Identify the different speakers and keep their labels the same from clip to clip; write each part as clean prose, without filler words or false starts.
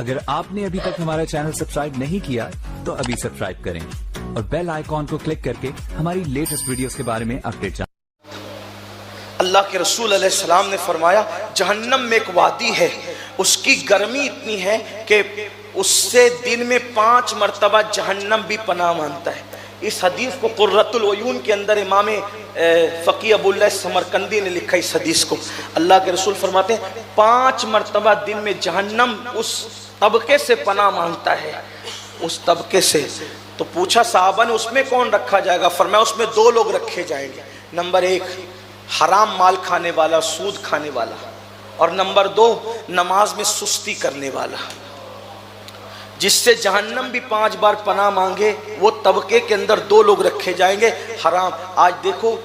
Speaker 1: अगर आपने अभी तक हमारा चैनल सब्सक्राइब नहीं किया तो अभी सब्सक्राइब करें और बेल आइकॉन को क्लिक करके हमारी लेटेस्ट वीडियोस के बारे में अपडेट जानें।
Speaker 2: अल्लाह के रसूल अलैहिस्सलाम ने फरमाया, जहन्नम में एक वादी है, उसकी गर्मी इतनी है कि उससे दिन में 5 मरतबा जहन्नम भी पनाह मांगता है। इस हदीस को कुर्रतुल उयून के अंदर इमाम फ़क़ी अबुल्लाह समरकंदी ने लिखा। इस हदीस को अल्लाह के रसूल फरमाते हैं 5 मरतबा दिन में जहन्नम उस तबके से पनाह मांगता है, उस तबके से। तो पूछा साहबा ने, उसमें कौन रखा जाएगा? फरमाया, उसमें 2 लोग रखे जाएंगे। नंबर 1 हराम माल खाने वाला, सूद खाने वाला, और नंबर 2 नमाज में सुस्ती करने वाला। जिससे जहन्नम भी 5 बार पनाह मांगे, वो तबके के अंदर 2 लोग रखे जाएंगे। हराम, आज देखो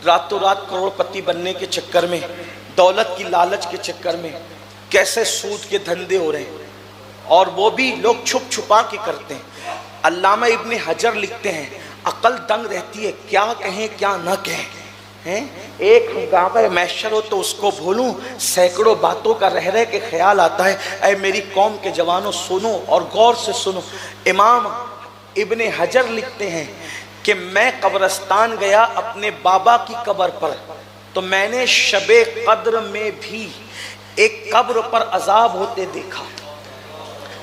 Speaker 2: रातों रात करोड़पति बनने के चक्कर में, दौलत की लालच के चक्कर में कैसे सूद के धंधे हो रहे हैं, और वो भी लोग छुप छुपा के करते हैं। अल्लामा इब्ने हजर लिखते हैं, अकल दंग रहती है, क्या कहें क्या ना कहें। हैं एक गाँव में मैशर हो तो उसको भूलूं, सैकड़ों बातों का रह रह के ख्याल आता है। ऐ मेरी कौम के जवानों सुनो और गौर से सुनो। इमाम इब्ने हजर लिखते हैं कि मैं कब्रस्तान गया अपने बाबा की कब्र पर, तो मैंने शबे कद्र में भी एक कब्र पर अजाब होते देखा।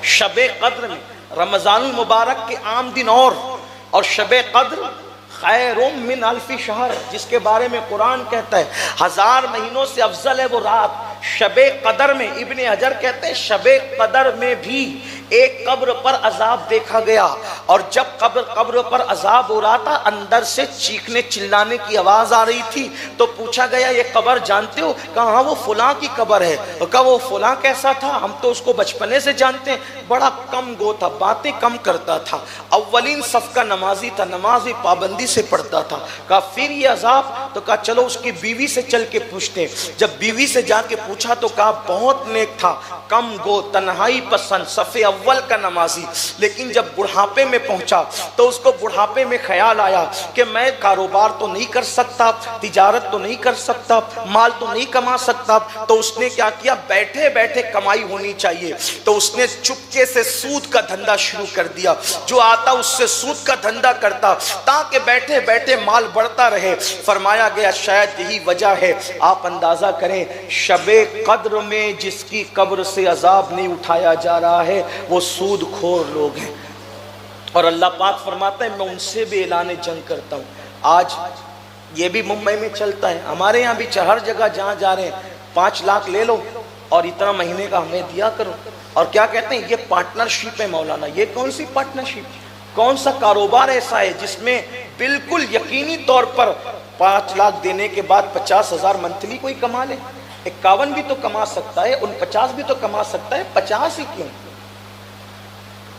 Speaker 2: शबे कद्र में, रमजानुल मुबारक के आम दिन और शबे कद्र खैरुम मिन अल्फी शहर, जिसके बारे में कुरान कहता है 1000 महीनों से अफजल है वो रात। शबे कदर में इब्ने हजर कहते हैं शबे कदर में भी एक कब्र पर अजाब देखा गया, और जब कब्र पर अजाब हो रहा था, अंदर से चीखने चिल्लाने की आवाज आ रही थी। तो पूछा गया, ये कब्र जानते हो? कहा वो फुला की कब्र है। कहा वो फुला कैसा था? हम तो उसको बचपने से जानते हैं, बड़ा कम गो था, बातें कम करता था, अव्वलीन सफ का नमाजी था, नमाज भी पाबंदी से पढ़ता था। कहा फिर ये अजाब? तो कहा चलो उसकी बीवी से चल के पूछते। जब बीवी से जाके पूछा तो कहा बहुत नेक था, कम गो, तन्हाई पसंद, सफ़े अव्वल का नमाजी। लेकिन जब बुढ़ापे में पहुंचा तो उसको बुढ़ापे में ख्याल आया कि मैं कारोबार तो नहीं कर सकता, तिजारत तो नहीं कर सकता, माल तो नहीं कमा सकता। तो उसने क्या किया, बैठे बैठे कमाई होनी चाहिए, तो उसने चुपके से सूद का धंधा शुरू कर दिया। जो आता उससे सूद का धंधा करता, ताकि बैठे बैठे माल बढ़ता रहे। फरमाया गया शायद यही वजह है, आप अंदाजा करें, शबे कद्र में जिसकी कब्र से अजाब नहीं उठाया जा रहा है, वो सूद खोर लोग हैं। और अल्लाह पाक फरमाता है, मैं उनसे भी ऐलान जंग करता हूँ। आज ये भी मुंबई में चलता है, हमारे यहाँ भी हर जगह जहाँ जा रहे हैं 5 लाख ले लो और इतना महीने का हमें दिया करो। और क्या कहते हैं, ये पार्टनरशिप है। मौलाना, ये कौन सी पार्टनरशिप? कौन सा कारोबार ऐसा है जिसमें बिल्कुल यकीनी तौर पर 5 लाख देने के बाद 50,000 मंथली कोई कमा ले? 51 भी तो कमा सकता है, 49 भी तो कमा सकता है, 50 ही क्यों?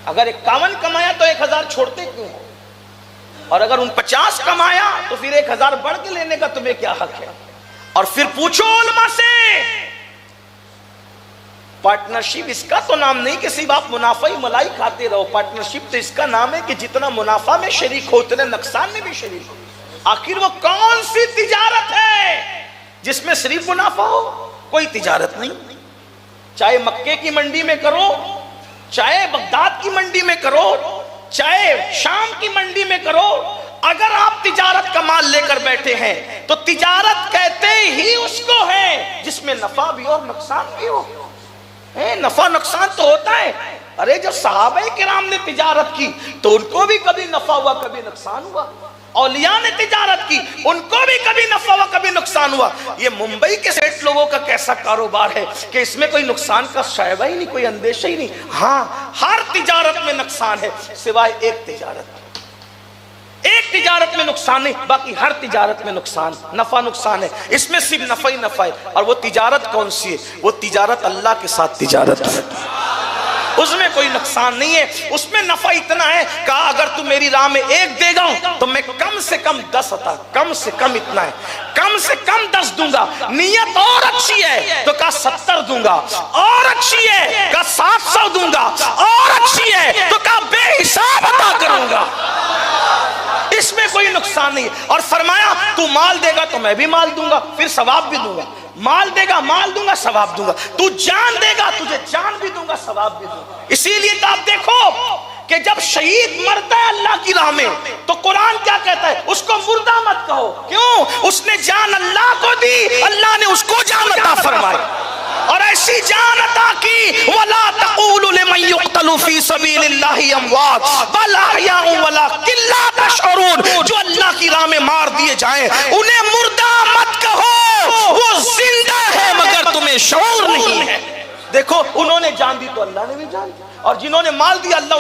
Speaker 2: अगर 51 कमाया तो 1000 छोड़ते क्यों हो? और अगर 49 कमाया तो फिर 1000 बढ़ के लेने का तुम्हें क्या हक है? और फिर पूछो उलमा से, पार्टनरशिप इसका तो नाम नहीं कि सिर्फ आप मुनाफा ही मलाई खाते रहो। पार्टनरशिप तो इसका नाम है कि जितना मुनाफा में शरीक हो उतने नुकसान में भी शरीक हो। आखिर वो कौन सी तिजारत है जिसमें सिर्फ मुनाफा हो? कोई तिजारत नहीं। चाहे मक्के की मंडी में करो, चाहे बगदाद की मंडी में करो, चाहे शाम की मंडी में करो, अगर आप तिजारत का माल लेकर बैठे हैं तो तिजारत कहते ही उसको है जिसमें नफा भी और नुकसान भी हो। नफा नुकसान तो होता है। अरे जब सहाबे किराम ने तिजारत की तो उनको भी कभी नफा हुआ, कभी नुकसान हुआ। औलिया ने तिजारत की, उनको भी कभी नफा हुआ, कभी नुकसान हुआ। ये मुंबई के सेठ लोगों का कैसा कारोबार है कि इसमें कोई नुकसान का शायबा ही नहीं, कोई अंदेशा ही नहीं। हाँ, हर तिजारत में नुकसान है सिवाय एक तिजारत। एक तिजारत में नुकसान नहीं, बाकी हर तिजारत में नुकसान, नफा नुकसान है। इसमें सिर्फ नफा ही नफा है। और वो तिजारत कौन सी है? वो तिजारत अल्लाह के साथ तिजारत है, उसमें कोई नुकसान नहीं है। उसमें नफा इतना है, कहा अगर तू मेरी राह में 1 देगा तो मैं कम से कम 10 अता, कम से कम इतना है, कम से कम 10 दूंगा। नीयत और अच्छी है तो कहा 70 दूंगा, और अच्छी है कहा 700 दूंगा, और अच्छी है तो कहा बेहिसाब अता करूंगा। इसमें कोई नुकसान नहीं है। और फरमाया तू माल देगा तो मैं भी माल दूंगा, फिर सवाब भी दूंगा। माल देगा माल दूंगा, सवाब दूंगा। तू जान देगा तुझे जान भी दूंगा, सवाब भी दूंगा। इसीलिए तो आप देखो कि जब शहीद मरता है अल्लाह की राह में तो कुरान क्या कहता है, उसको मुर्दा मत कहो। क्यों? उसने जान अल्लाह को दी, अल्लाह ने उसको जान अता फरमाई और ऐसी जान अता की। वला तक़ूलु लिमन युक़तलु फी सबीलिल्लाहि अमवात बल अहयाउ वलाकिन ला तशऊरून। जो अल्लाह की राह में मार दिए जाएं उन्हें मुर्दा मत कहो, वो जिंदा है मगर तुम्हें शऊर नहीं है। देखो उन्होंने जान दी तो अल्लाह ने भी जान दी, और जिन्होंने माल दिया अल्लाह